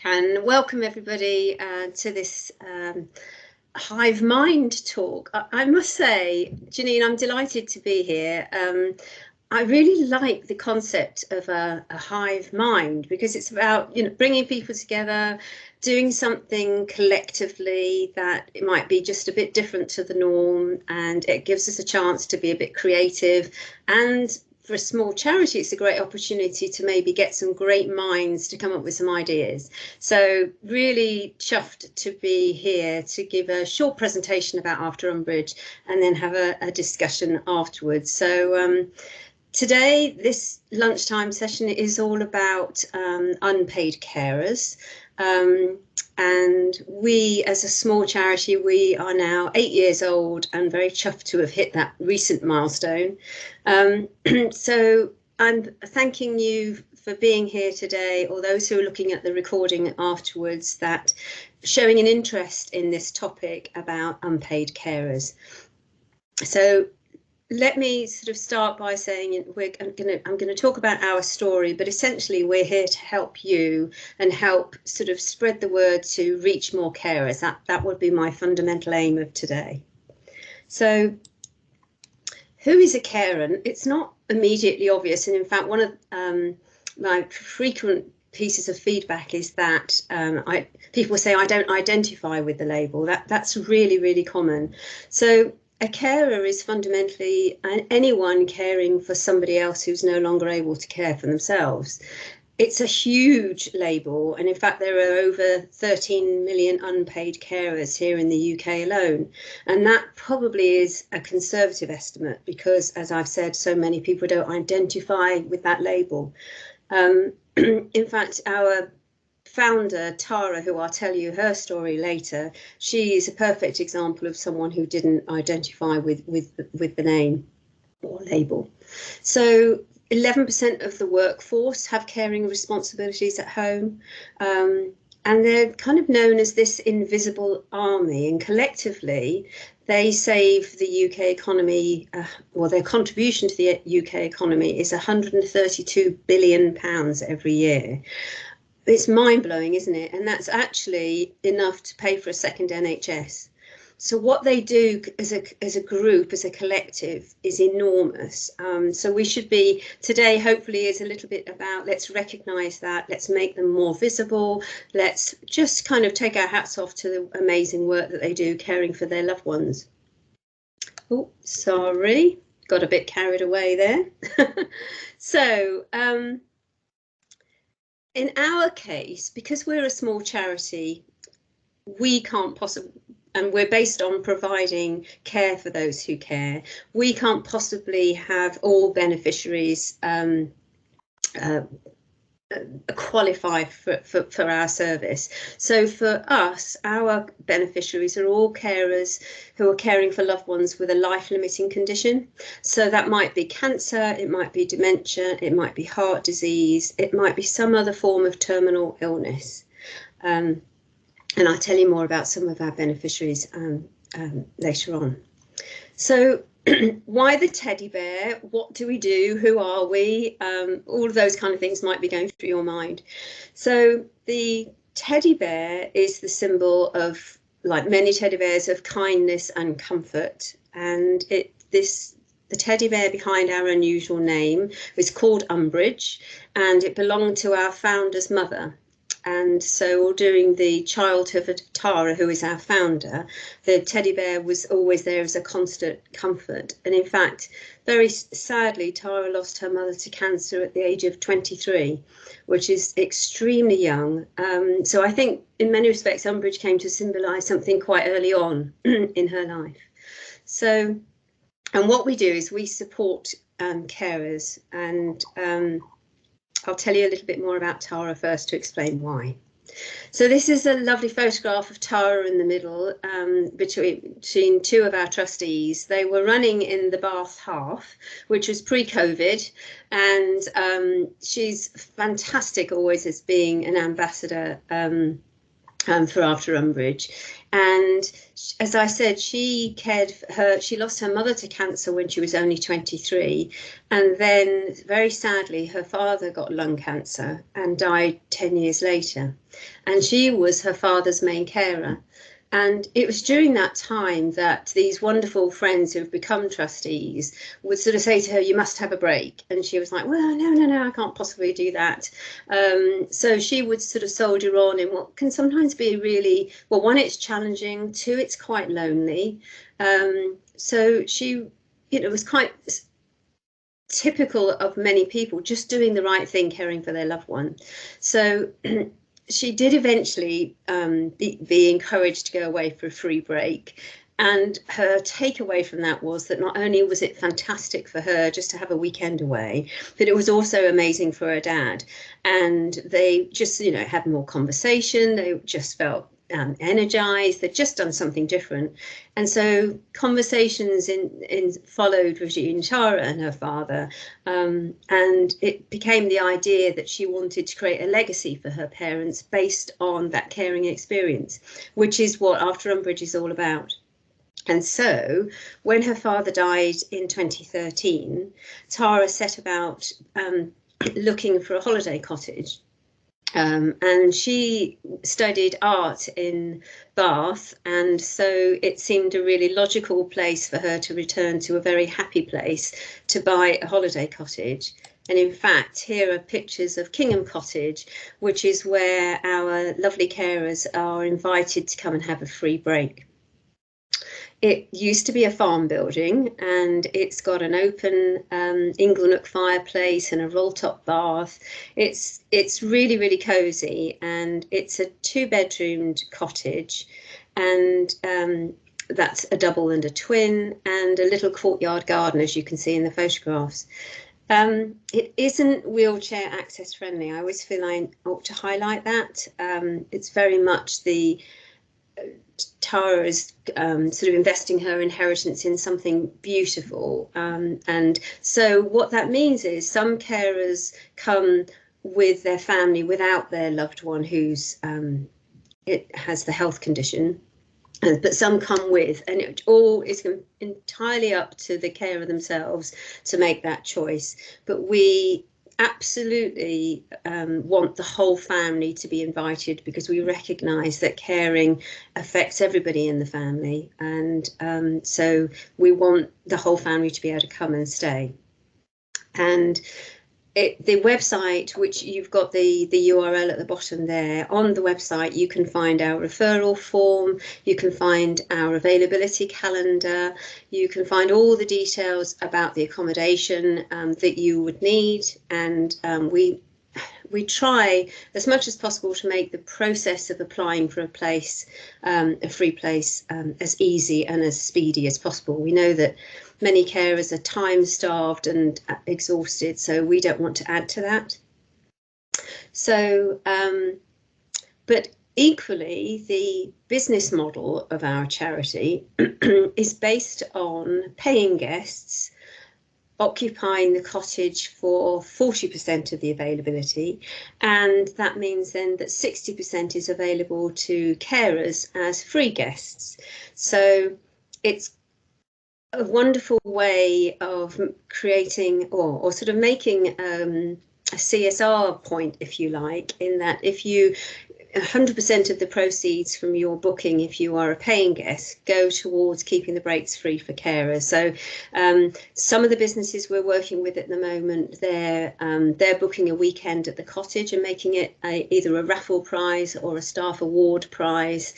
And welcome everybody to this HiveMind talk. I must say, Janine, I'm delighted to be here. I really like the concept of a hive mind because it's about, bringing people together, doing something collectively that it might be just a bit different to the norm, and it gives us a chance to be a bit creative. And for a small charity, it's a great opportunity to maybe get some great minds to come up with some ideas. So really chuffed to be here to give a short presentation about After Umbridge and then have a discussion afterwards. So today, this lunchtime session is all about unpaid carers. And we, as a small charity, we are now 8 years old and very chuffed to have hit that recent milestone. So I'm thanking you for being here today, or those who are looking at the recording afterwards, that showing an interest in this topic about unpaid carers. So let me sort of start by saying I'm going to talk about our story, but essentially we're here to help you and help sort of spread the word to reach more carers. That would be my fundamental aim of today. So who is a carer? It's not immediately obvious, and in fact one of my frequent pieces of feedback is that people say I don't identify with the label. That's really common. So a carer is fundamentally anyone caring for somebody else who's no longer able to care for themselves. It's a huge label, and in fact there are over 13 million unpaid carers here in the UK alone, and that probably is a conservative estimate because, as I've said, so many people don't identify with that label. In fact, our founder, Tara, who I'll tell you her story later, she is a perfect example of someone who didn't identify with the name or label. So 11% of the workforce have caring responsibilities at home, and they're kind of known as this invisible army, and collectively they save the UK economy, their contribution to the UK economy is £132 billion every year. It's mind-blowing, isn't it? And that's actually enough to pay for a second NHS. So what they do as a group, as a collective, is enormous. So we should be, today hopefully is a little bit about, let's recognise that, let's make them more visible, let's just kind of take our hats off to the amazing work that they do caring for their loved ones. Oh, sorry, got a bit carried away there. So, in our case, because we're a small charity, we can't possibly, and we're based on providing care for those who care, we can't possibly have all beneficiaries qualify for our service. So for us, our beneficiaries are all carers who are caring for loved ones with a life-limiting condition. So that might be cancer, it might be dementia, it might be heart disease, it might be some other form of terminal illness. And I'll tell you more about some of our beneficiaries later on. So why the teddy bear? What do we do? Who are we? All of those kind of things might be going through your mind. So the teddy bear is the symbol of, like many teddy bears, of kindness and comfort. And the teddy bear behind our unusual name is called Umbridge, and it belonged to our founder's mother. And so during the childhood of Tara, who is our founder, the teddy bear was always there as a constant comfort. And in fact, very sadly, Tara lost her mother to cancer at the age of 23, which is extremely young. So I think in many respects, Umbridge came to symbolise something quite early on in her life. So, and what we do is we support carers, and I'll tell you a little bit more about Tara first to explain why. So this is a lovely photograph of Tara in the middle, between two of our trustees. They were running in the Bath Half, which was pre-COVID, and she's fantastic always as being an ambassador for After Umbridge. And as I said, she cared for her. She lost her mother to cancer when she was only 23. And then very sadly, her father got lung cancer and died 10 years later. And she was her father's main carer. And it was during that time that these wonderful friends who have become trustees would sort of say to her, you must have a break. And she was like, well, no, I can't possibly do that. So she would sort of soldier on in what can sometimes be really, well, one, it's challenging, two, it's quite lonely. So she, was quite typical of many people, just doing the right thing, caring for their loved one. So she did eventually be encouraged to go away for a free break. And her takeaway from that was that not only was it fantastic for her just to have a weekend away, but it was also amazing for her dad. And they just, had more conversation. They just felt energized. They'd just done something different. And so conversations in followed Regine, Tara and her father, and it became the idea that she wanted to create a legacy for her parents based on that caring experience, which is what After Umbridge is all about. And so when her father died in 2013, Tara set about looking for a holiday cottage. And she studied art in Bath, and so it seemed a really logical place for her to return to, a very happy place to buy a holiday cottage. And in fact, here are pictures of Kingham Cottage, which is where our lovely carers are invited to come and have a free break. It used to be a farm building, and it's got an open inglenook fireplace and a roll-top bath. It's really, really cosy, and it's a 2-bedroomed cottage, and that's a double and a twin, and a little courtyard garden, as you can see in the photographs. It isn't wheelchair access friendly. I always feel I ought to highlight that. It's very much the Tara is sort of investing her inheritance in something beautiful. And so what that means is some carers come with their family without their loved one who's it has the health condition, but some come with, and it all is entirely up to the carer themselves to make that choice. But we absolutely want the whole family to be invited, because we recognise that caring affects everybody in the family, and so we want the whole family to be able to come and stay. And the website, which you've got the URL at the bottom there, on the website you can find our referral form, you can find our availability calendar, you can find all the details about the accommodation that you would need, and we try as much as possible to make the process of applying for a place, a free place, as easy and as speedy as possible. We know that many carers are time starved and exhausted, so we don't want to add to that. So, but equally, the business model of our charity is based on paying guests occupying the cottage for 40% of the availability, and that means then that 60% is available to carers as free guests. So it's a wonderful way of creating or sort of making a CSR point, if you like, in that if you 100% of the proceeds from your booking, if you are a paying guest, go towards keeping the breaks free for carers. So some of the businesses we're working with at the moment, they're booking a weekend at the cottage and making it either a raffle prize or a staff award prize.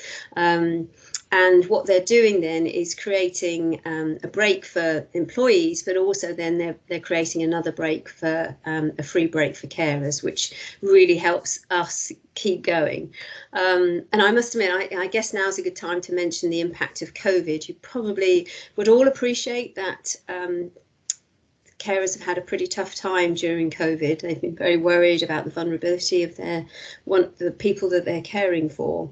And what they're doing then is creating a break for employees, but also then they're creating another break for a free break for carers, which really helps us keep going. And I must admit, I guess now's a good time to mention the impact of COVID. You probably would all appreciate that carers have had a pretty tough time during COVID. They've been very worried about the vulnerability of the people that they're caring for.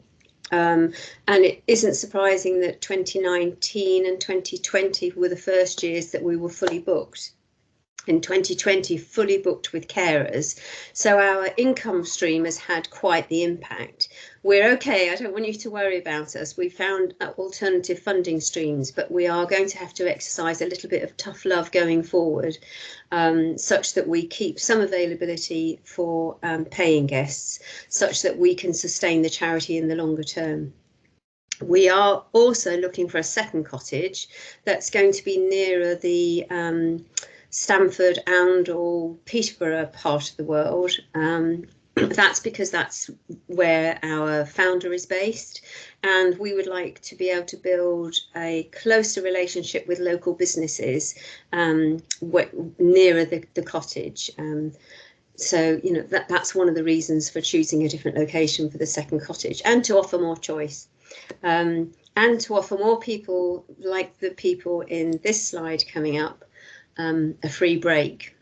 And it isn't surprising that 2019 and 2020 were the first years that we were fully booked. in 2020 fully booked with carers, so our income stream has had quite the impact. We're okay, I don't want you to worry about us. We found alternative funding streams, but we are going to have to exercise a little bit of tough love going forward, such that we keep some availability for paying guests, such that we can sustain the charity in the longer term. We are also looking for a second cottage that's going to be nearer the Stamford, Oundle, Peterborough part of the world. That's because that's where our founder is based, and we would like to be able to build a closer relationship with local businesses nearer the cottage. So, you know, that's one of the reasons for choosing a different location for the second cottage, and to offer more choice. And to offer more people, like the people in this slide coming up, a free break.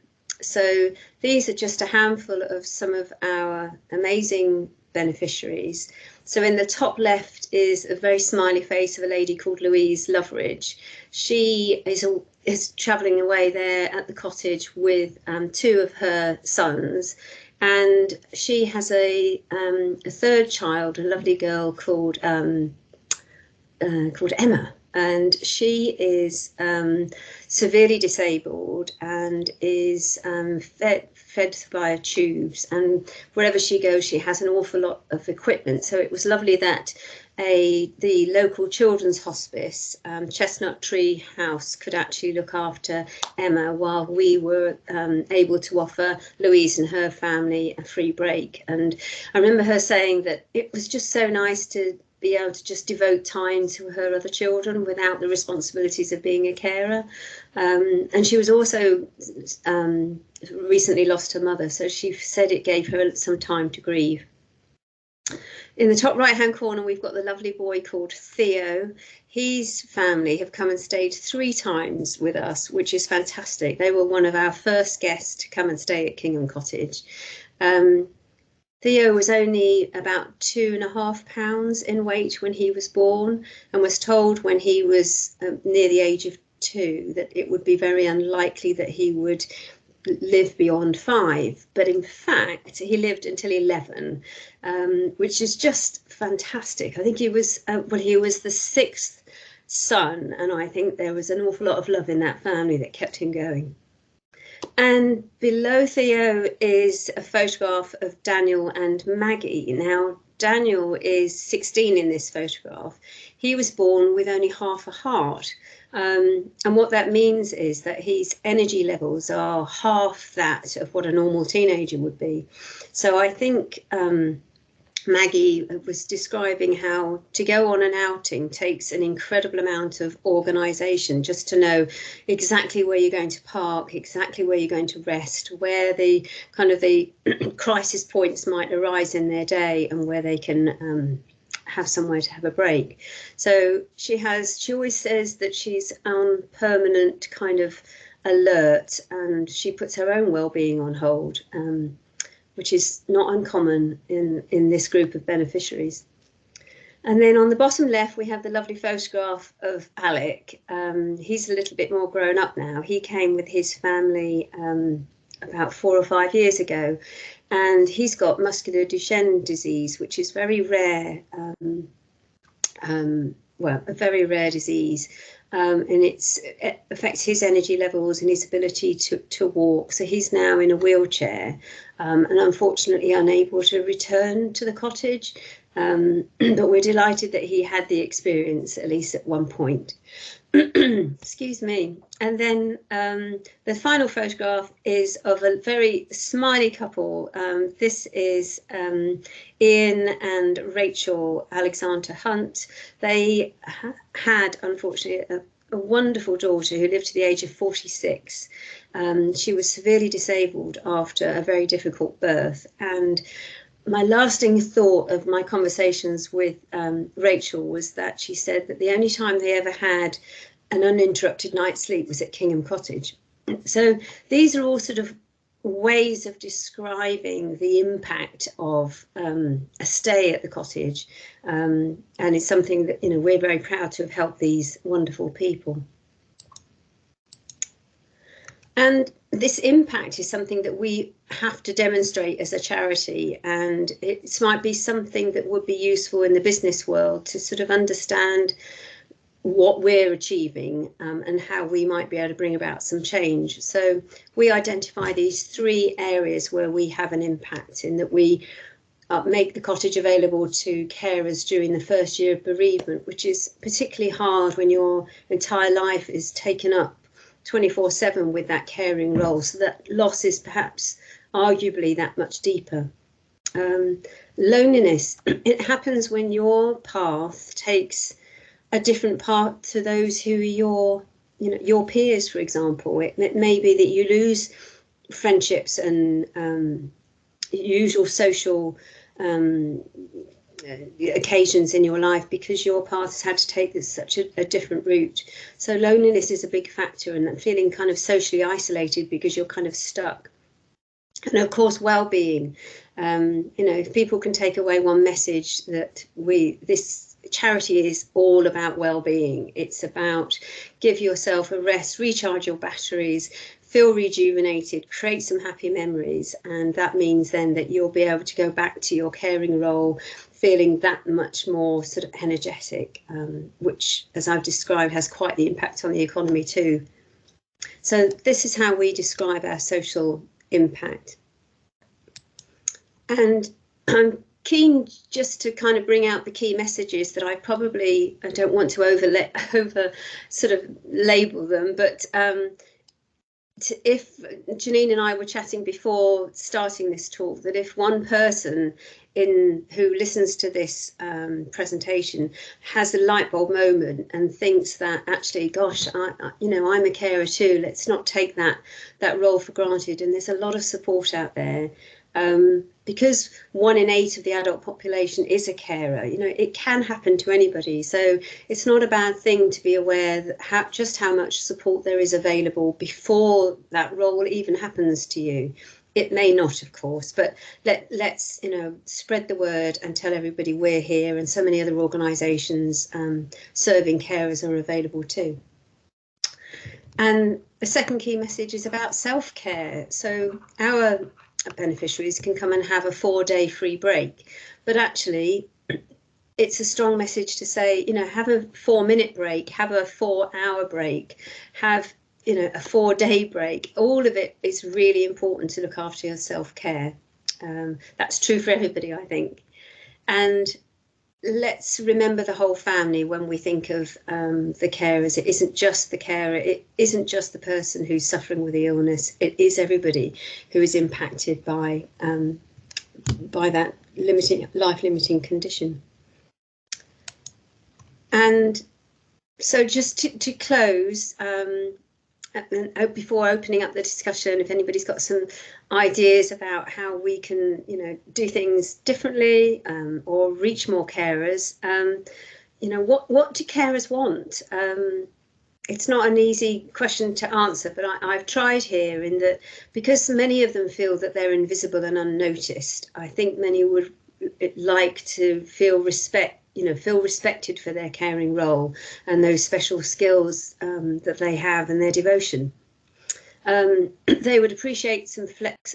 So these are just a handful of some of our amazing beneficiaries. So in the top left is a very smiley face of a lady called Louise Loveridge. She is travelling away there at the cottage with 2 of her sons, and she has a third child, a lovely girl called Emma, and she is severely disabled and is fed via tubes, and wherever she goes she has an awful lot of equipment. So it was lovely that the local children's hospice, Chestnut Tree House, could actually look after Emma while we were able to offer Louise and her family a free break. And I remember her saying that it was just so nice to be able to just devote time to her other children without the responsibilities of being a carer. And she was also recently lost her mother, so she said it gave her some time to grieve. In the top right hand corner we've got the lovely boy called Theo. His family have come and stayed 3 times with us, which is fantastic. They were one of our first guests to come and stay at Kingham Cottage. Theo was only about 2.5 pounds in weight when he was born, and was told when he was near the age of 2 that it would be very unlikely that he would live beyond 5. But in fact, he lived until 11, which is just fantastic. I think he was he was the 6th son, and I think there was an awful lot of love in that family that kept him going. And below Theo is a photograph of Daniel and Maggie. Now, Daniel is 16 in this photograph. He was born with only half a heart. And what that means is that his energy levels are half that of what a normal teenager would be. So I think Maggie was describing how to go on an outing takes an incredible amount of organisation, just to know exactly where you're going to park, exactly where you're going to rest, where the kind of the crisis points might arise in their day, and where they can have somewhere to have a break. So she always says that she's on permanent kind of alert, and she puts her own well-being on hold, which is not uncommon in this group of beneficiaries. And then on the bottom left, we have the lovely photograph of Alec. He's a little bit more grown up now. He came with his family about 4 or 5 years ago, and he's got muscular Duchenne disease, which is very rare, a very rare disease. And it affects his energy levels and his ability to walk. So he's now in a wheelchair, and unfortunately unable to return to the cottage. But we're delighted that he had the experience, at least at one point. Excuse me. And then the final photograph is of a very smiley couple. This is Ian and Rachel Alexander Hunt. They had, unfortunately, a wonderful daughter who lived to the age of 46. She was severely disabled after a very difficult birth. And my lasting thought of my conversations with Rachel was that she said that the only time they ever had an uninterrupted night's sleep was at Kingham Cottage. So these are all sort of ways of describing the impact of a stay at the cottage, and it's something that, you know, we're very proud to have helped these wonderful people. And this impact is something that we have to demonstrate as a charity, and it might be something that would be useful in the business world to sort of understand what we're achieving and how we might be able to bring about some change. So we identify these 3 areas where we have an impact, in that we make the cottage available to carers during the first year of bereavement, which is particularly hard when your entire life is taken up 24/7 with that caring role. So that loss is perhaps arguably that much deeper. Loneliness, it happens when your path takes a different path to those who are your peers, for example. It may be that you lose friendships and usual social occasions in your life because your path has had to take such a different route. So loneliness is a big factor, and feeling kind of socially isolated because you're kind of stuck. And of course, well-being. If people can take away one message, that this charity is all about well-being. It's about give yourself a rest, recharge your batteries, feel rejuvenated, create some happy memories, and that means then that you'll be able to go back to your caring role feeling that much more sort of energetic, which, as I've described, has quite the impact on the economy too. So this is how we describe our social impact. And I'm keen just to kind of bring out the key messages that I don't want to over sort of label them, but if Janine and I were chatting before starting this talk, that if one person who listens to this presentation has a light bulb moment and thinks that actually, gosh, I'm a carer too, let's not take that role for granted. And there's a lot of support out there. Because 1 in 8 of the adult population is a carer, it can happen to anybody. So it's not a bad thing to be aware that just how much support there is available before that role even happens to you. It may not, of course, but let's spread the word and tell everybody we're here, and so many other organisations serving carers are available too. And the second key message is about self-care. So our beneficiaries can come and have a 4-day free break, but actually it's a strong message to say, have a 4-minute break, have a 4-hour break, have a 4-day break. All of it is really important to look after your self-care. That's true for everybody, I think. And let's remember the whole family when we think of the carers. It isn't just the carer, it isn't just the person who's suffering with the illness, it is everybody who is impacted by that life-limiting condition. And so just to close, and before opening up the discussion, if anybody's got some ideas about how we can, do things differently or reach more carers, what do carers want? It's not an easy question to answer, but I've tried here in that because many of them feel that they're invisible and unnoticed. I think many would like to feel respected for their caring role and those special skills that they have and their devotion. They would appreciate a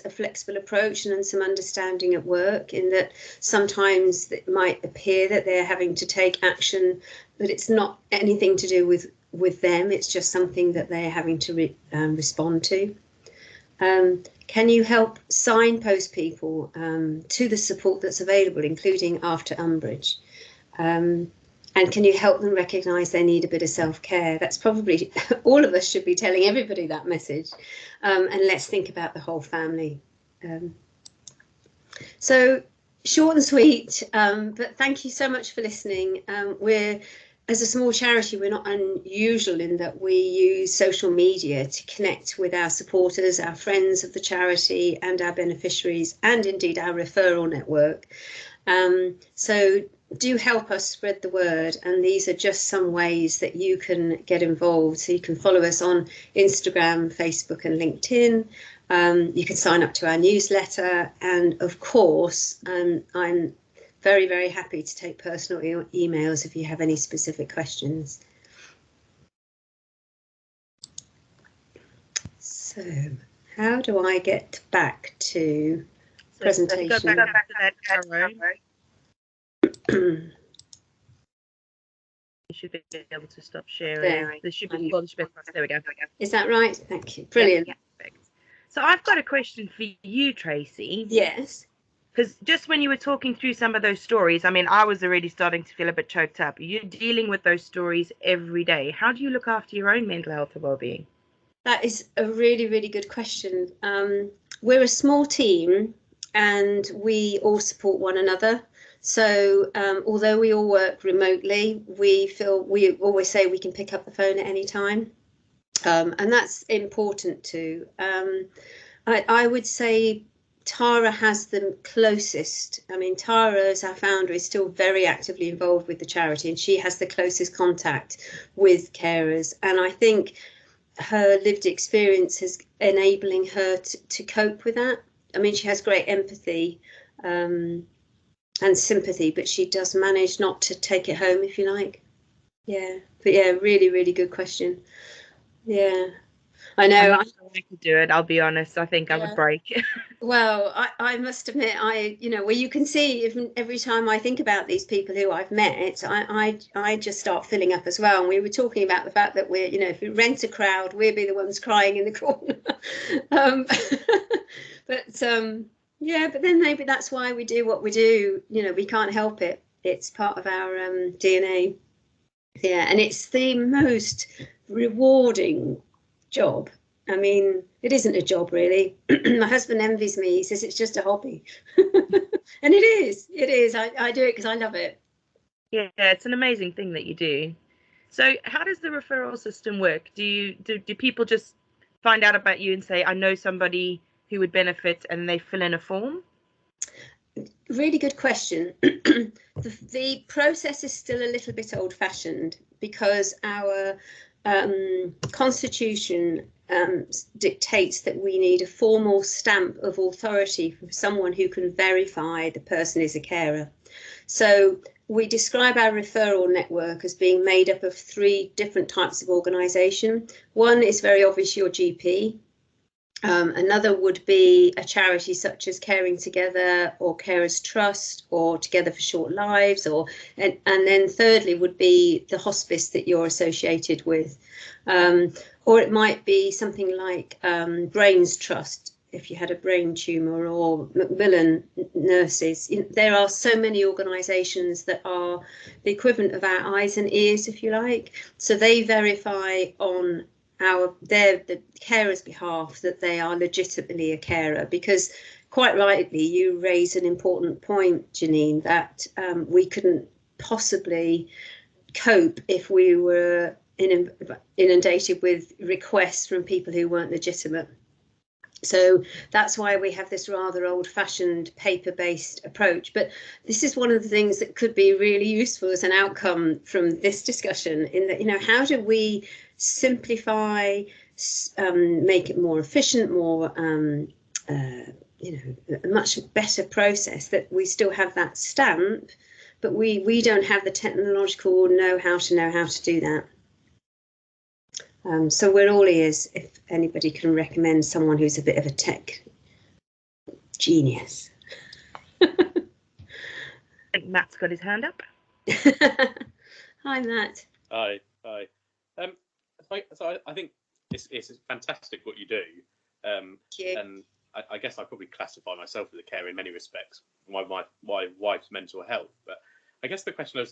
flexible approach and some understanding at work, in that sometimes it might appear that they're having to take action, but it's not anything to do with them. It's just something that they're having to respond to. Can you help signpost people to the support that's available, including After Umbridge? And can you help them recognise they need a bit of self-care? That's probably all of us should be telling everybody that message. And let's think about the whole family. So short and sweet, but thank you so much for listening. As a small charity, we're not unusual in that we use social media to connect with our supporters, our friends of the charity and our beneficiaries, and indeed our referral network. So do help us spread the word, and these are just some ways that you can get involved. So you can follow us on Instagram, Facebook and LinkedIn. You can sign up to our newsletter, and of course I'm very, very happy to take personal emails if you have any specific questions. So how do I get back to presentation? Go back to that arrow. You should be able to stop sharing. There should be, there we go. Is that right? Thank you. Brilliant. Yeah, perfect. So I've got a question for you, Tracy. Yes. Because just when you were talking through some of those stories, I mean, I was already starting to feel a bit choked up. You're dealing with those stories every day. How do you look after your own mental health and well-being? That is a really, really good question. We're a small team and we all support one another. So although we all work remotely, we always say we can pick up the phone at any time. And that's important too. I would say Tara has the closest. I mean, Tara, as our founder, is still very actively involved with the charity, and she has the closest contact with carers. And I think her lived experience is enabling her to cope with that. I mean, she has great empathy and sympathy, but she does manage not to take it home, if you like. Yeah, but yeah, really, really good question. Yeah. I know. I could do it. I'll be honest. I think I would break. Well, I must admit, where you can see every time I think about these people who I've met, I just start filling up as well. And we were talking about the fact that we're, if we rent a crowd, we'll be the ones crying in the corner. But then maybe that's why we do what we do. We can't help it. It's part of our DNA. Yeah, and it's the most rewarding job. I mean, it isn't a job really. My husband envies me. He says it's just a hobby. And it is. I do it because I love it. Yeah, it's an amazing thing that you do. So how does the referral system work? Do people just find out about you and say, I know somebody who would benefit, and they fill in a form? Really good question. The process is still a little bit old-fashioned because our constitution dictates that we need a formal stamp of authority from someone who can verify the person is a carer. So we describe our referral network as being made up of 3 different types of organisation. One is very obvious, your GP. Another would be a charity such as Caring Together or Carers Trust or Together for Short Lives, and then thirdly would be the hospice that you're associated with. Or it might be something like Brains Trust if you had a brain tumour, or Macmillan Nurses. There are so many organisations that are the equivalent of our eyes and ears, if you like. So they verify on the carer's behalf that they are legitimately a carer, because quite rightly you raise an important point, Janine, that we couldn't possibly cope if we were inundated with requests from people who weren't legitimate. So that's why we have this rather old-fashioned paper-based approach. But this is one of the things that could be really useful as an outcome from this discussion, in that, how do we simplify, make it more efficient, more, a much better process, that we still have that stamp, but we don't have the technological know-how to do that. So we're all ears if anybody can recommend someone who's a bit of a tech genius. I think Matt's got his hand up. Hi, Matt. Hi. So I think it's fantastic what you do. And I guess I probably classify myself as a carer in many respects. My wife's mental health. But I guess the question I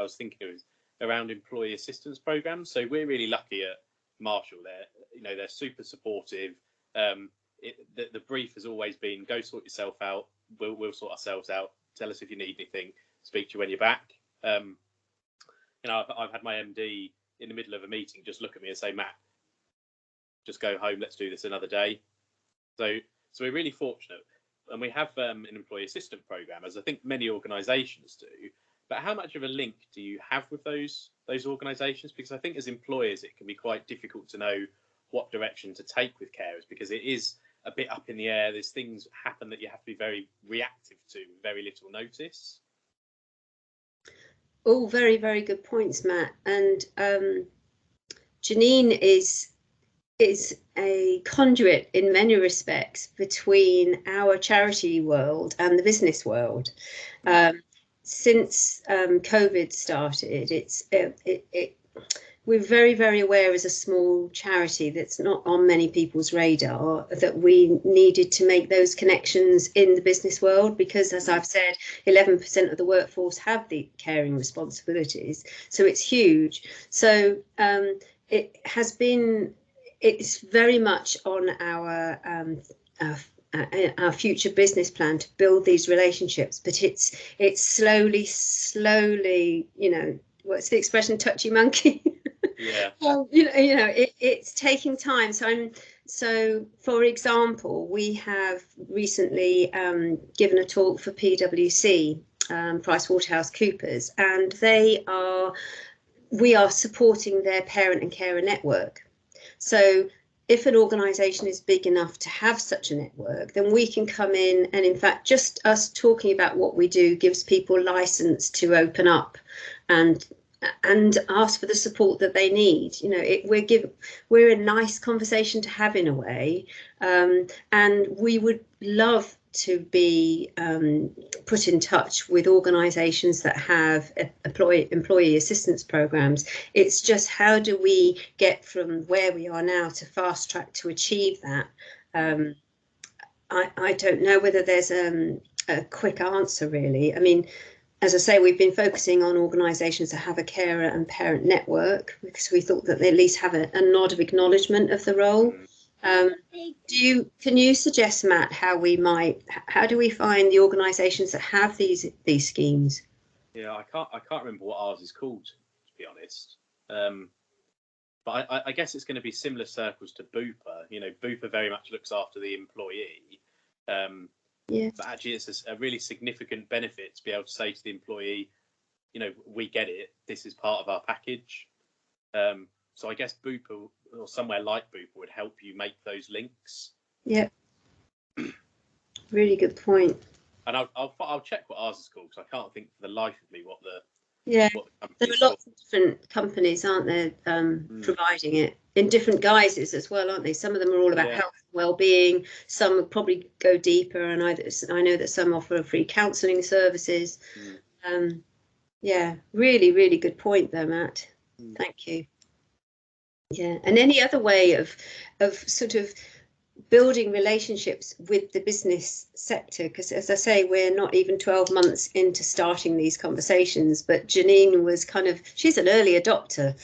was thinking of is around employee assistance programs. So we're really lucky at Marshall. They're super supportive. The brief has always been, go sort yourself out. We'll sort ourselves out. Tell us if you need anything. Speak to you when you're back. I've had my MD in the middle of a meeting just look at me and say, Matt, just go home. Let's do this another day. So we're really fortunate, and we have an employee assistance program, as I think many organisations do. But how much of a link do you have with those organisations? Because I think as employers, it can be quite difficult to know what direction to take with carers, because it is a bit up in the air. There's things happen that you have to be very reactive to, very little notice. All very, very good points, Matt. And Janine is is a conduit in many respects between our charity world and the business world. Since COVID started, we're very, very aware as a small charity that's not on many people's radar that we needed to make those connections in the business world, because, as I've said, 11% of the workforce have the caring responsibilities. So it's huge. So it's very much on our future business plan to build these relationships, but it's slowly, what's the expression, touchy monkey? Yeah. Well, it's taking time. So for example, we have recently given a talk for PwC, PricewaterhouseCoopers, and we are supporting their parent and carer network. So if an organisation is big enough to have such a network, then we can come in, and in fact, just us talking about what we do gives people license to open up and ask for the support that they need. We're a nice conversation to have in a way, and we would love to be put in touch with organisations that have employee assistance programs. It's just, how do we get from where we are now to fast track to achieve that? I don't know whether there's a quick answer, really. I mean, as I say, we've been focusing on organisations that have a carer and parent network, because we thought that they at least have a nod of acknowledgement of the role. Can you suggest, Matt, how do we find the organisations that have these schemes? Yeah, I can't remember what ours is called, to be honest. But I guess it's going to be similar circles to Bupa. Bupa very much looks after the employee. But actually, it's a really significant benefit to be able to say to the employee, we get it. This is part of our package. So I guess Bupa, or somewhere like Bupa, would help you make those links. Yeah. Really good point. And I'll check what ours is called, because I can't think for the life of me what the there are lots of different companies, aren't there, providing it in different guises as well, aren't they? Some of them are all about health and well-being. Some will probably go deeper, and I know that some offer free counselling services. Really, really good point there, Matt. Thank you. Yeah, and any other way of sort of building relationships with the business sector, because, as I say, we're not even 12 months into starting these conversations, but Janine was she's an early adopter.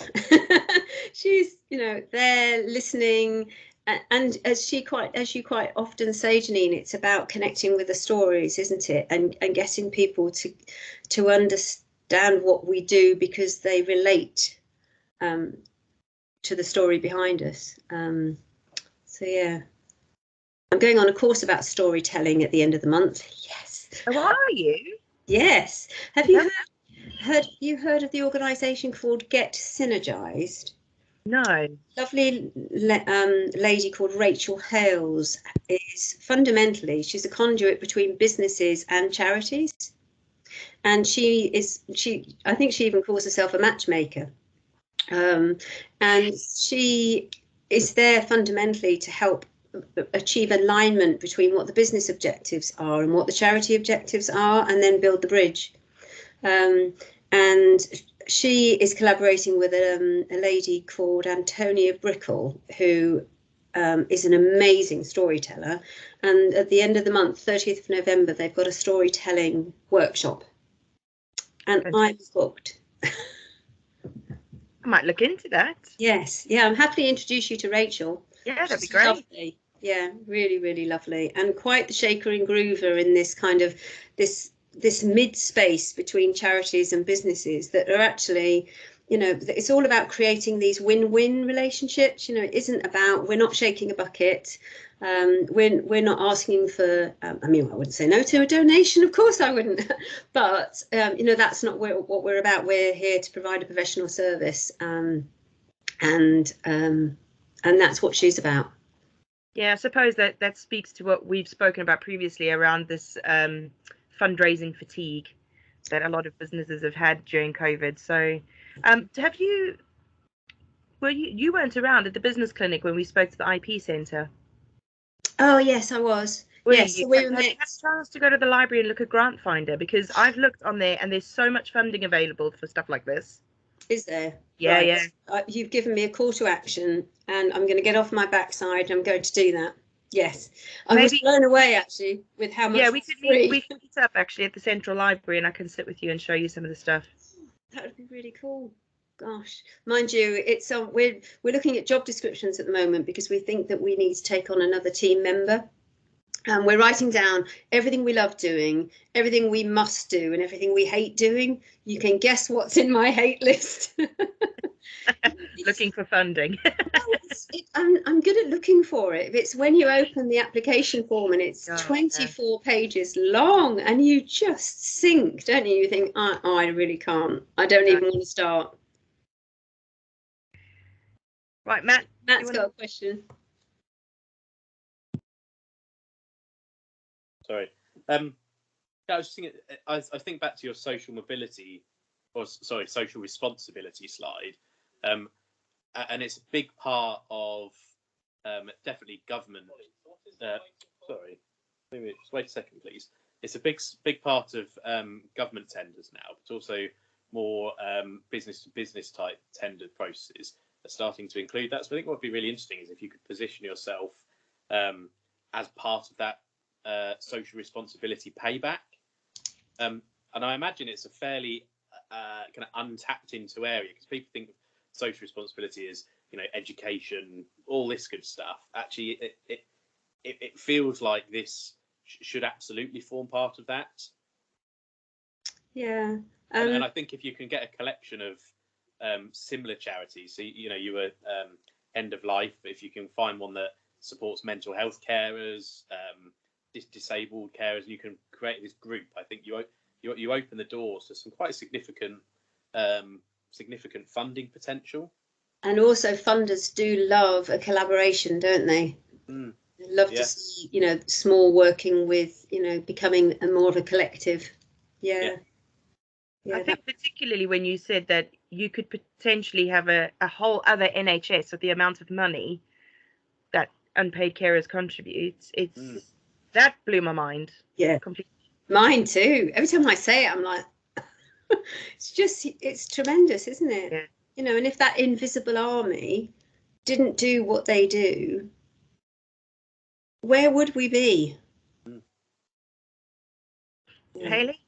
She's there listening, and as you quite often say, Janine, it's about connecting with the stories, isn't it, and getting people to understand what we do, because they relate to the story behind us. So yeah, I'm going on a course about storytelling at the end of the month. Yes. How are you? Yes. Have you heard of the organisation called Get Synergised? No. Lovely lady called Rachel Hales she's a conduit between businesses and charities, and I think she even calls herself a matchmaker, and she is there fundamentally to help achieve alignment between what the business objectives are and what the charity objectives are, and then build the bridge. And she is collaborating with a lady called Antonia Brickle, who is an amazing storyteller. And at the end of the month, 30th of November, they've got a storytelling workshop. And I'm booked. I might look into that. Yes. Yeah, I'm happy to introduce you to Rachel. Yeah, that'd be great. Lovely. Yeah, really, really lovely. And quite the shaker and groover in this kind of this mid space between charities and businesses that are actually, it's all about creating these win-win relationships. It isn't about, we're not shaking a bucket. We're not asking for, I wouldn't say no to a donation, of course I wouldn't, but that's not what we're about. We're here to provide a professional service, and that's what she's about. Yeah, I suppose that speaks to what we've spoken about previously around this fundraising fatigue that a lot of businesses have had during COVID. So have you Well, you weren't around at the business clinic when we spoke to the IP centre. Oh yes, I was. Yes, so we Have you had met. a chance to go to the library and look at Grant Finder? Because I've looked on there and there's so much funding available for stuff like this. Is there? Yeah, right. yeah. You've given me a call to action, and I'm going to get off my backside. And I'm going to do that. Yes, I was blown away actually with how much. Yeah, we could meet up actually at the Central Library, and I can sit with you and show you some of the stuff. That would be really cool. Gosh, mind you, it's we're looking at job descriptions at the moment because we think that we need to take on another team member. And we're writing down everything we love doing, everything we must do, and everything we hate doing. You can guess what's in my hate list. Looking for funding. I'm good at looking for it. It's when you open the application form and it's 24 pages long and you just sink, don't you? You think, I really can't. I don't even want to start. Right, Matt's got a question. Sorry. I was just thinking, I think back to your social mobility, social responsibility slide. And it's a big part of definitely government. Sorry, maybe just wait a second, please. It's a big part of government tenders now, but also more business to business type tender processes are starting to include that. So I think what would be really interesting is if you could position yourself as part of that social responsibility payback. And I imagine it's a fairly kind of untapped into area because people think social responsibility is, education, all this good stuff. Actually, it feels like this should absolutely form part of that. Yeah. And I think if you can get a collection of similar charities, so you were End of Life, if you can find one that supports mental health carers, disabled carers, and you can create this group, I think you open the doors to some quite significant funding potential. And also funders do love a collaboration, don't they? They love to see, small working with, becoming more of a collective. Yeah. I think particularly when you said that you could potentially have a whole other NHS with the amount of money that unpaid carers contributes, that blew my mind. Yeah, completely. Mine too. Every time I say it, I'm like, it's tremendous, isn't it? Yeah. And if that invisible army didn't do what they do, where would we be? Yeah. Hayley?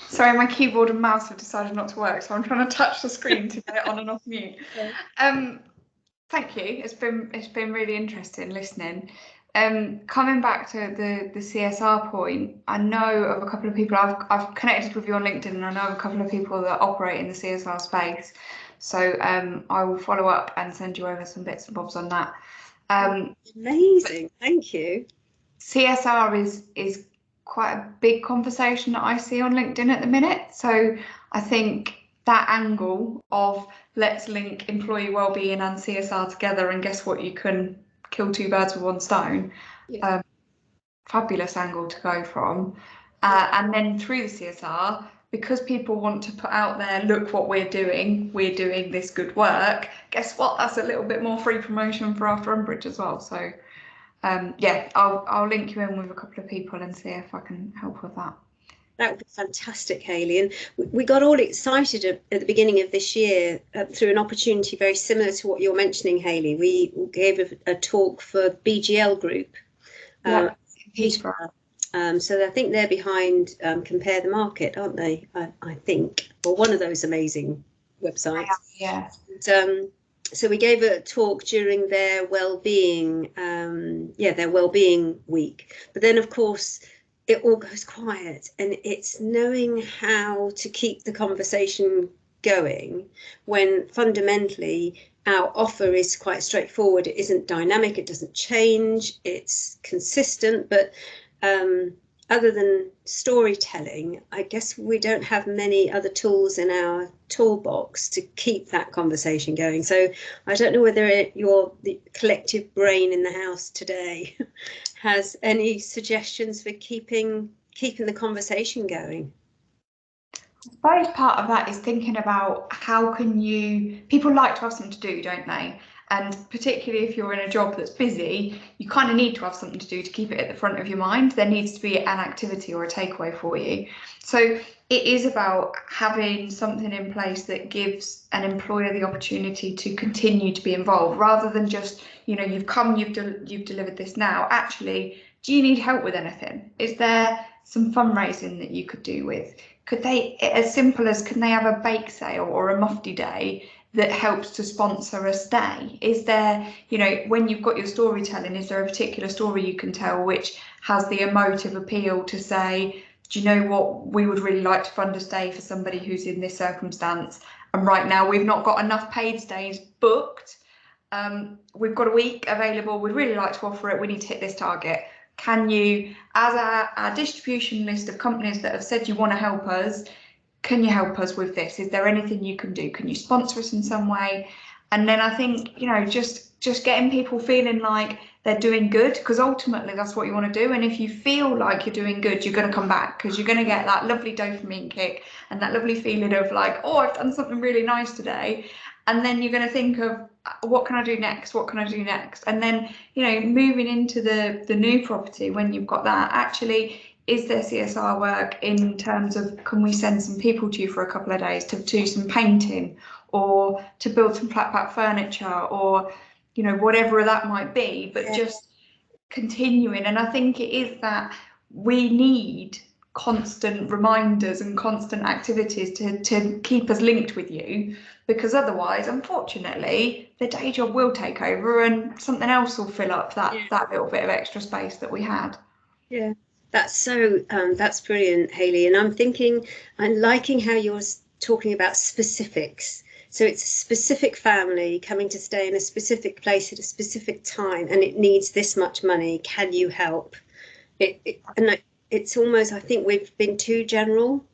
Sorry, my keyboard and mouse have decided not to work, so I'm trying to touch the screen to get it on and off mute. Thank you. It's been really interesting listening. Coming back to the CSR point, I know of a couple of people. I've connected with you on LinkedIn, and I know of a couple of people that operate in the CSR space. So I will follow up and send you over some bits and bobs on that. Amazing, thank you. CSR is quite a big conversation that I see on LinkedIn at the minute. So I think that angle of let's link employee wellbeing and CSR together, and guess what, you can kill two birds with one stone. Yeah. Fabulous angle to go from. And then through the CSR, because people want to put out there, look what we're doing this good work, guess what, that's a little bit more free promotion for After Umbridge as well. So I'll link you in with a couple of people and see if I can help with that. That would be fantastic, Hayley. And we got all excited at the beginning of this year through an opportunity very similar to what you're mentioning, Hayley. We gave a talk for BGL Group. So I think they're behind Compare the Market, aren't they? I think, or one of those amazing websites. Yeah. So we gave a talk during their well-being, their well-being week. But then, of course, it all goes quiet, and it's knowing how to keep the conversation going when fundamentally our offer is quite straightforward. It isn't dynamic, it doesn't change, it's consistent, but other than storytelling, I guess we don't have many other tools in our toolbox to keep that conversation going. So I don't know whether the collective brain in the house today has any suggestions for keeping the conversation going. I suppose part of that is thinking about how can you, people like to have something to do, don't they? And particularly if you're in a job that's busy, you kind of need to have something to do to keep it at the front of your mind. There needs to be an activity or a takeaway for you. So it is about having something in place that gives an employer the opportunity to continue to be involved, rather than just, you know, you've come, you've delivered this now. Actually, do you need help with anything? Is there some fundraising that you could do with? Could they, as simple as, can they have a bake sale or a mufti day that helps to sponsor a stay? Is there, you know, when you've got your storytelling, is there a particular story you can tell which has the emotive appeal to say, do you know what, we would really like to fund a stay for somebody who's in this circumstance, and right now we've not got enough paid stays booked, we've got a week available, we'd really like to offer it, we need to hit this target. Can you, as our distribution list of companies that have said you want to help us, can you help us with this? Is there anything you can do? Can you sponsor us in some way? And then I think, you know, just getting people feeling like they're doing good, because ultimately that's what you want to do. And if you feel like you're doing good, you're going to come back, because you're going to get that lovely dopamine kick and that lovely feeling of like, oh, I've done something really nice today. And then you're going to think of, what can I do next? What can I do next? And then, you know, moving into the new property, when you've got that, actually, is there CSR work in terms of, can we send some people to you for a couple of days to do some painting, or to build some flat pack furniture, or, you know, whatever that might be, but just continuing. And I think it is that we need constant reminders and constant activities to keep us linked with you, because otherwise, unfortunately, the day job will take over and something else will fill up that little bit of extra space that we had. Yeah, that's so that's brilliant, Hayley. And I'm liking how you're talking about specifics. So it's a specific family coming to stay in a specific place at a specific time, and it needs this much money. Can you help? It's almost, I think we've been too general.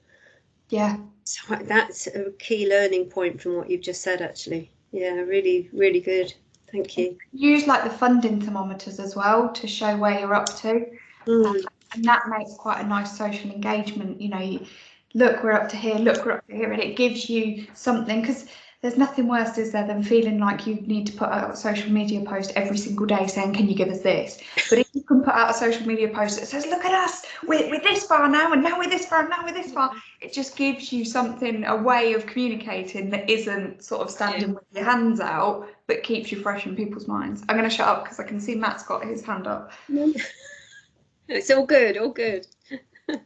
Yeah. So that's a key learning point from what you've just said, actually. Yeah, really, really good. Thank you. Use like the funding thermometers as well to show where you're up to. And that makes quite a nice social engagement. You know, look, we're up to here, look, we're up to here, and it gives you something, because there's nothing worse, is there, than feeling like you need to put out a social media post every single day saying, can you give us this? But if you can put out a social media post that says, look at us, we're this far now, and now we're this far, and now we're this far, it just gives you something, a way of communicating that isn't sort of standing with your hands out, but keeps you fresh in people's minds. I'm going to shut up because I can see Matt's got his hand up. It's all good, all good. I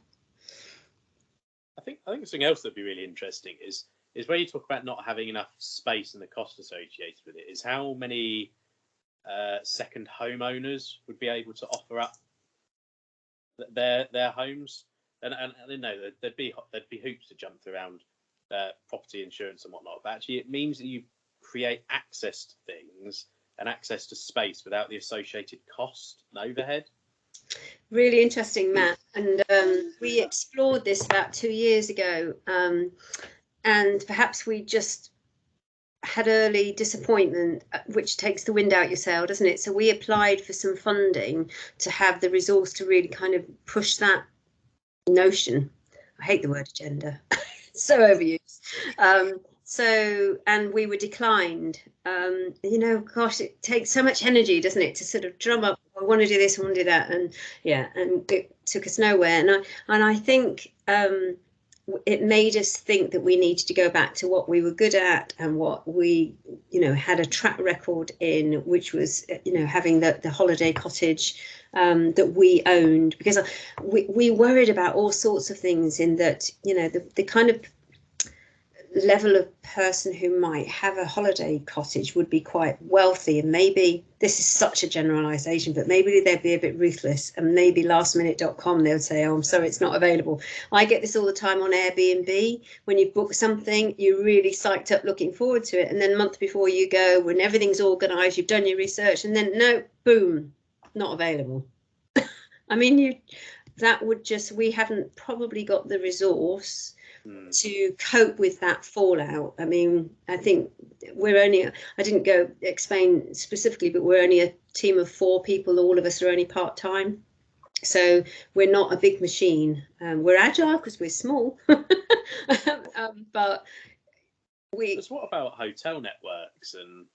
think something else that'd be really interesting is where you talk about not having enough space and the cost associated with it, is how many second homeowners would be able to offer up their homes, and I don't know, there'd be hoops to jump through around property insurance and whatnot, but actually it means that you create access to things and access to space without the associated cost and overhead. Really interesting, Matt. And we explored this about 2 years ago, and perhaps we just had early disappointment, which takes the wind out your sail, doesn't it? So we applied for some funding to have the resource to really kind of push that notion. I hate the word agenda. It's so overused. And we were declined. You know, gosh, it takes so much energy, doesn't it, to sort of drum up, I want to do this, I want to do that, and it took us nowhere. And I think it made us think that we needed to go back to what we were good at and what we, you know, had a track record in, which was, you know, having the holiday cottage that we owned, because we worried about all sorts of things, in that, you know, the kind of level of person who might have a holiday cottage would be quite wealthy, and maybe, this is such a generalization, but maybe they'd be a bit ruthless, and maybe lastminute.com, they would say, oh, I'm sorry, it's not available. I get this all the time on Airbnb. When you book something, you're really psyched up looking forward to it, and then a month before you go, when everything's organized, you've done your research, and then no, boom, not available. I mean, we haven't probably got the resource to cope with that fallout. I mean, I think I didn't go explain specifically, but we're only a team of 4 people. All of us are only part-time. So we're not a big machine. We're agile because we're small, But But what about hotel networks and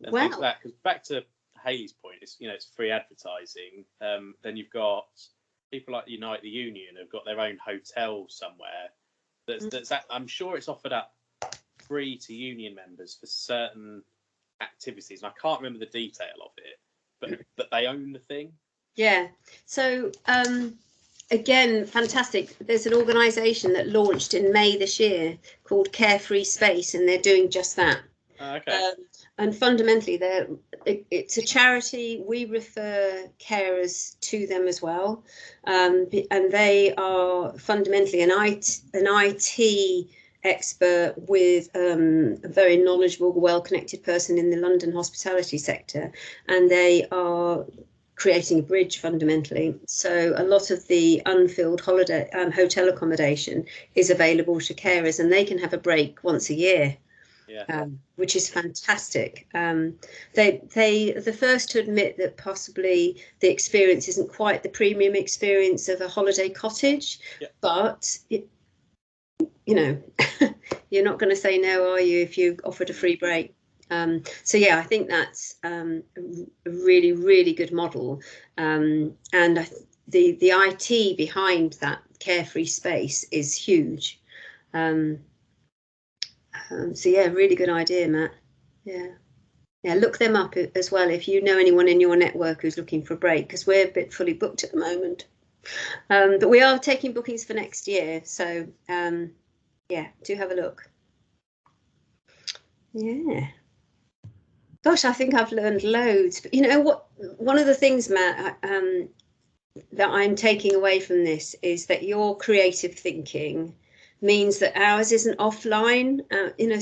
things well, like that? Because back to Hayley's point, it's it's free advertising. Then you've got people like Unite the Union have got their own hotel somewhere. I'm sure it's offered up free to union members for certain activities, and I can't remember the detail of it, but they own the thing. Yeah. So again, fantastic. There's an organisation that launched in May this year called Carefree Space, and they're doing just that. Okay. And fundamentally, it's a charity. We refer carers to them as well, and they are fundamentally an IT expert with a very knowledgeable, well-connected person in the London hospitality sector, and they are creating a bridge fundamentally. So a lot of the unfilled holiday hotel accommodation is available to carers, and they can have a break once a year. Yeah. Which is fantastic. They are the first to admit that possibly the experience isn't quite the premium experience of a holiday cottage, but you're not going to say no, are you, if you offered a free break? So yeah, I think that's a really, really good model. And the IT behind that Carefree Space is huge. So yeah, really good idea, Matt. Yeah, look them up as well if you know anyone in your network who's looking for a break, because we're a bit fully booked at the moment. But we are taking bookings for next year, so yeah, do have a look. Yeah. Gosh, I think I've learned loads. But you know what? One of the things, Matt, that I'm taking away from this is that your creative thinking means that ours isn't offline.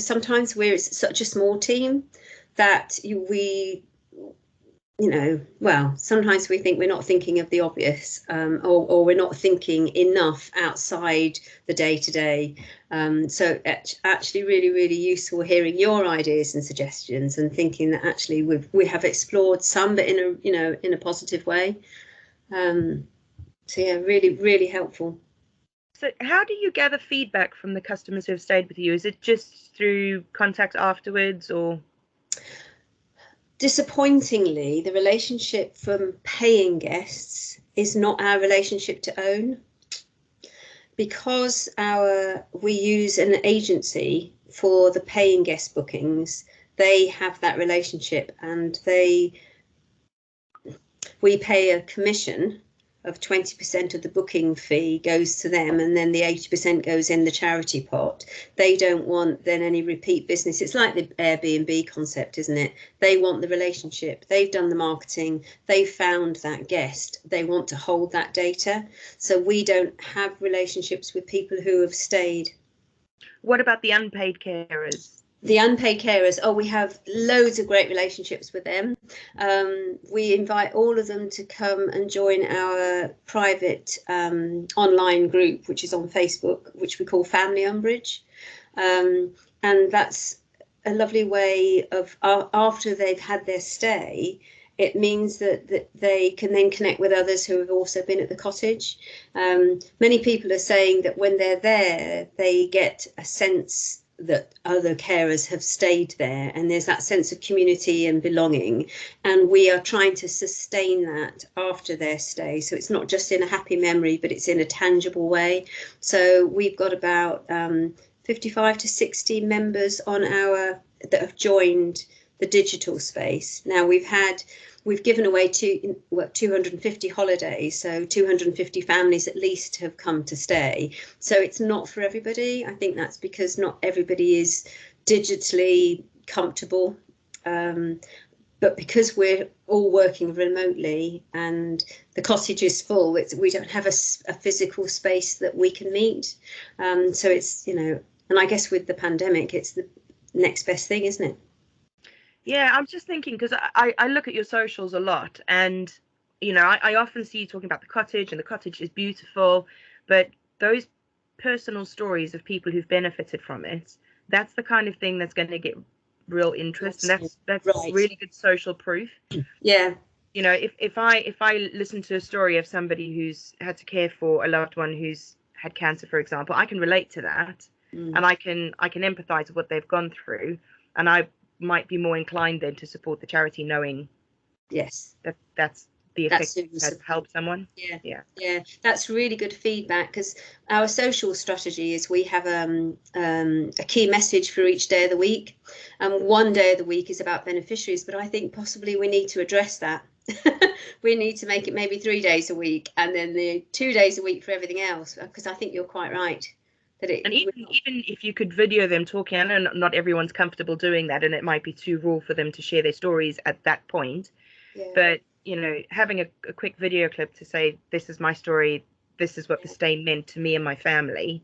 Sometimes we're such a small team that sometimes we think we're not thinking of the obvious, or we're not thinking enough outside the day-to-day. So it's actually really, really useful hearing your ideas and suggestions, and thinking that actually we have explored some, but in a positive way. So yeah, really, really helpful. So how do you gather feedback from the customers who have stayed with you? Is it just through contact afterwards, or? Disappointingly, the relationship from paying guests is not our relationship to own, because we use an agency for the paying guest bookings. They have that relationship, and we pay a commission of 20% of the booking fee goes to them, and then the 80% goes in the charity pot. They don't want then any repeat business. It's like the Airbnb concept, isn't it? They want the relationship. They've done the marketing. They've found that guest. They want to hold that data. So we don't have relationships with people who have stayed. What about the unpaid carers? The unpaid carers, we have loads of great relationships with them. We invite all of them to come and join our private online group, which is on Facebook, which we call Family Umbridge. And that's a lovely way of, after they've had their stay, it means that they can then connect with others who have also been at the cottage. Many people are saying that when they're there, they get a sense that other carers have stayed there, and there's that sense of community and belonging, and we are trying to sustain that after their stay, so it's not just in a happy memory, but it's in a tangible way. So we've got about 55 to 60 members that have joined the digital space. Now we've given away 250 holidays, so 250 families at least have come to stay. So it's not for everybody. I think that's because not everybody is digitally comfortable. But because we're all working remotely and the cottage is full, we don't have a physical space that we can meet. So it's, and I guess with the pandemic, it's the next best thing, isn't it? Yeah, I'm just thinking, because I look at your socials a lot, and I often see you talking about the cottage, and the cottage is beautiful, but those personal stories of people who've benefited from it, that's the kind of thing that's going to get real interest. And that's right. Really good social proof. Yeah. If I listen to a story of somebody who's had to care for a loved one who's had cancer, for example, I can relate to that, and I can empathize with what they've gone through, and I might be more inclined then to support the charity, knowing yes, that's the effect that help someone. Yeah, that's really good feedback, because our social strategy is we have a key message for each day of the week, and one day of the week is about beneficiaries, but I think possibly we need to address that. We need to make it maybe 3 days a week, and then the 2 days a week for everything else, because I think you're quite right. And even if you could video them talking, I know not everyone's comfortable doing that, and it might be too raw for them to share their stories at that point. But having a quick video clip to say, this is my story, this is what this day meant to me and my family.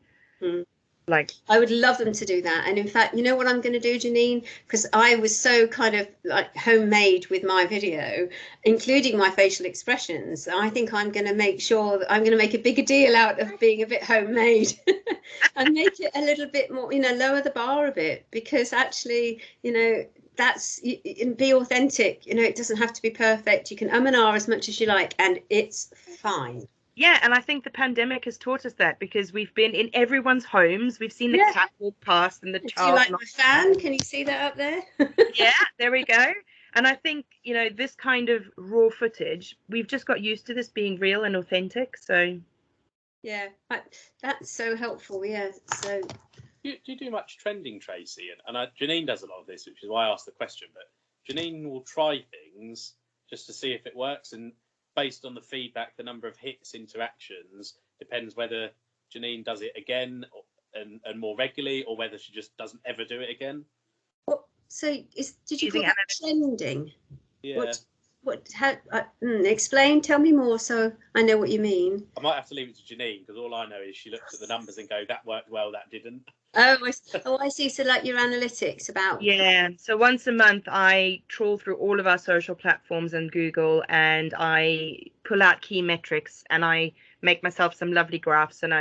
Like, I would love them to do that. And in fact, you know what I'm going to do, Janine? Because I was so kind of like homemade with my video, including my facial expressions. I think I'm going to make sure that I'm going to make a bigger deal out of being a bit homemade and make it a little bit more, lower the bar a bit, because actually, that's, and be authentic. It doesn't have to be perfect. You can and ah as much as you like, and it's fine. Yeah, and I think the pandemic has taught us that, because we've been in everyone's homes. We've seen the cat walk past and the child. Do you like my fan? Can you see that up there? Yeah, there we go. And I think, this kind of raw footage, we've just got used to this being real and authentic. So, yeah, that's so helpful. Yeah. So, do you do much trending, Tracy? And Janine does a lot of this, which is why I asked the question. But Janine will try things just to see if it works, and based on the feedback, the number of hits, interactions, depends whether Janine does it again and more regularly, or whether she just doesn't ever do it again. So did you call that trending? Yeah. Explain, tell me more so I know what you mean. I might have to leave it to Janine, because all I know is she looks at the numbers and go, that worked well, that didn't. I see. So like your analytics about. Yeah. So once a month, I trawl through all of our social platforms and Google, and I pull out key metrics, and I make myself some lovely graphs, and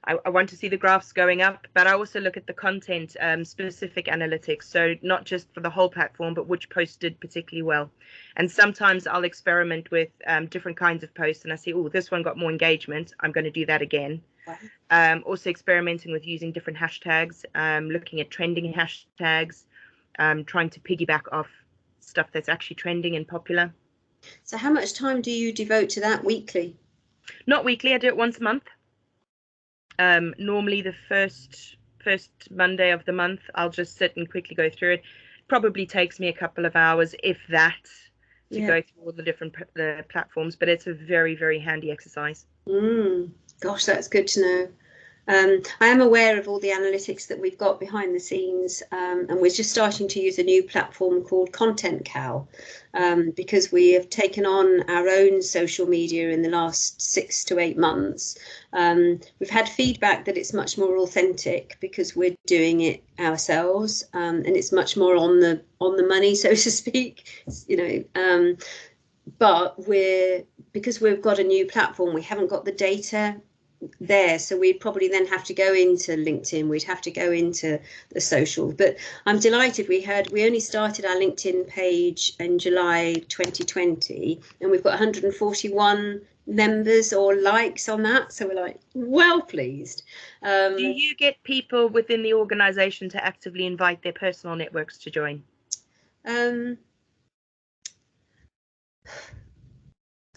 I want to see the graphs going up, but I also look at the content specific analytics. So not just for the whole platform, but which posts did particularly well. And sometimes I'll experiment with different kinds of posts, and I see, oh, this one got more engagement, I'm going to do that again. Wow. Also experimenting with using different hashtags, looking at trending hashtags, trying to piggyback off stuff that's actually trending and popular. So how much time do you devote to that weekly? Not weekly, I do it once a month. Normally the first Monday of the month, I'll just sit and quickly go through it. Probably takes me a couple of hours, if that, to go through all the different platforms, but it's a very, very handy exercise. Gosh, that's good to know. I am aware of all the analytics that we've got behind the scenes, and we're just starting to use a new platform called Content Cow, because we have taken on our own social media in the last 6 to 8 months. We've had feedback that it's much more authentic because we're doing it ourselves, and it's much more on the money, so to speak, but because we've got a new platform, we haven't got the data there, so we'd probably then have to go into LinkedIn, we'd have to go into the social. But I'm delighted we only started our LinkedIn page in July 2020, and we've got 141 members or likes on that, so we're like well pleased. Do you get people within the organization to actively invite their personal networks to join?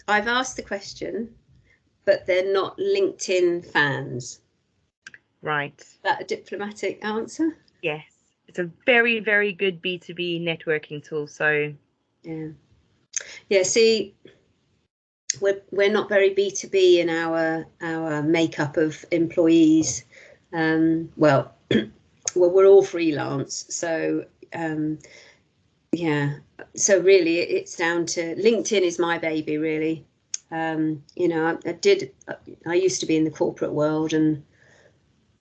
I've asked the question, but they're not LinkedIn fans. Right. Is that a diplomatic answer? Yes. It's a very, very good B2B networking tool. So yeah. See, we're not very B2B in our makeup of employees. Well, we're all freelance. So so really it's down to LinkedIn is my baby, really. I used to be in the corporate world, and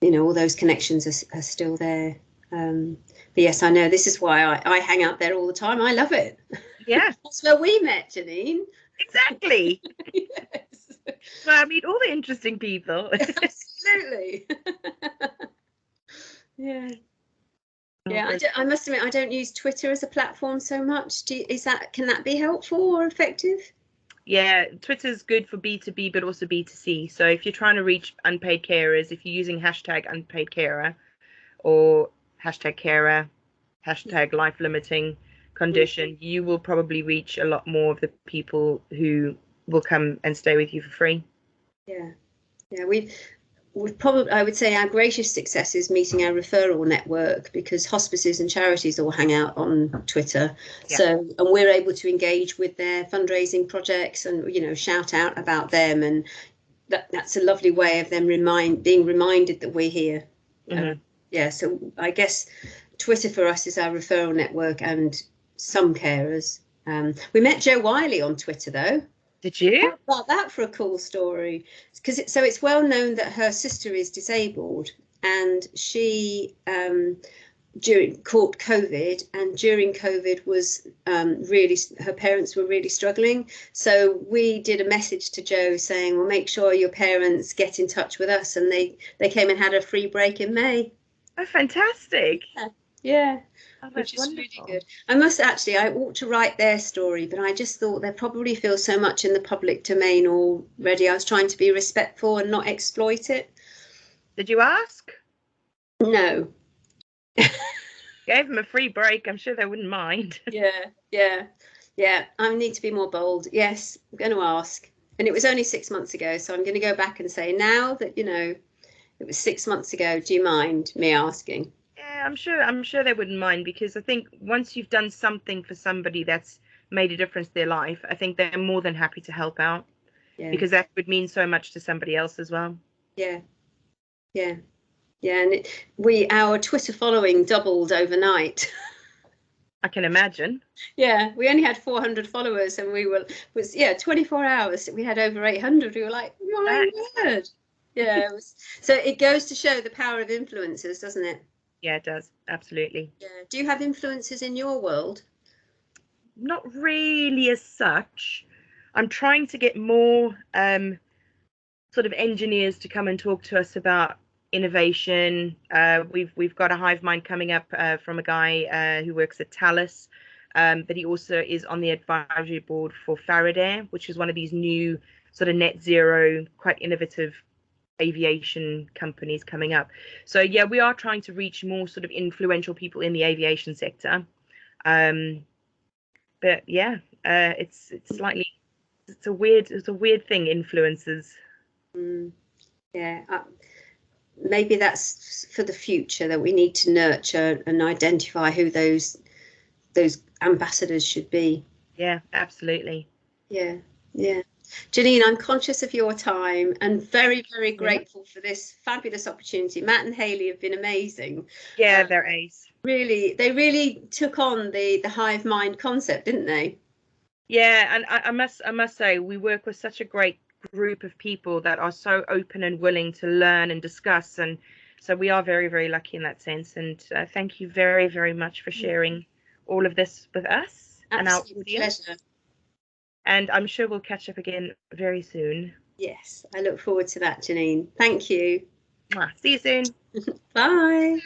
all those connections are still there. But yes, I know, this is why I hang out there all the time. I love it. Yeah. That's where we met, Janine. Exactly. Yes. Well, I meet all the interesting people. Absolutely. Yeah. Yeah, I must admit, I don't use Twitter as a platform so much. Can that be helpful or effective? Yeah, Twitter's good for B2B, but also B2C. So if you're trying to reach unpaid carers, if you're using hashtag unpaid carer or hashtag carer, hashtag life limiting condition, you will probably reach a lot more of the people who will come and stay with you for free. Yeah, we've probably, I would say, our greatest success is meeting our referral network, because hospices and charities all hang out on Twitter. Yeah. So, and we're able to engage with their fundraising projects and, you know, shout out about them, and that's a lovely way of them being reminded that we're here. Yeah, so I guess Twitter for us is our referral network and some carers. We met Jo Wiley on Twitter, though. Did you? How about that for a cool story? Because it's well known that her sister is disabled, and she caught COVID, and during COVID was really, her parents were really struggling. So we did a message to Jo saying, well, make sure your parents get in touch with us, and they came and had a free break in May. Oh, fantastic. Yeah. Oh, that's Which is wonderful. really good. I ought to write their story, but I just thought they probably feel so much in the public domain already. I was trying to be respectful and not exploit it. Did you ask? No. Gave them a free break. I'm sure they wouldn't mind. Yeah. I need to be more bold. Yes, I'm going to ask. And it was only 6 months ago, so I'm going to go back and say, now that, you know, it was 6 months ago, do you mind me asking? Yeah, I'm sure they wouldn't mind, because I think once you've done something for somebody that's made a difference to their life, I think they're more than happy to help out. Yeah. Because that would mean so much to somebody else as well. Yeah. And our Twitter following doubled overnight. I can imagine. Yeah, we only had 400 followers, and 24 hours we had over 800. We were like, my word. Yeah. So it goes to show the power of influencers, doesn't it? Yeah, it does. Absolutely. Yeah. Do you have influencers in your world? Not really as such. I'm trying to get more sort of engineers to come and talk to us about innovation. We've got a HiveMind coming up from a guy who works at Thales, but he also is on the advisory board for Faraday, which is one of these new sort of net zero, quite innovative aviation companies coming up. So yeah, we are trying to reach more sort of influential people in the aviation sector. But yeah, it's a weird thing, influencers. Yeah, maybe that's for the future, that we need to nurture and identify who those ambassadors should be. Yeah, absolutely. Yeah. Janine, I'm conscious of your time and very, very grateful for this fabulous opportunity. Matt and Hayley have been amazing. Yeah, they're ace. Really, they really took on the HiveMind concept, didn't they? Yeah, and I must say, we work with such a great group of people that are so open and willing to learn and discuss, and so we are very, very lucky in that sense. And thank you very, very much for sharing all of this with us. Absolute and our audience. Pleasure. And I'm sure we'll catch up again very soon. Yes, I look forward to that, Janine. Thank you. See you soon. Bye.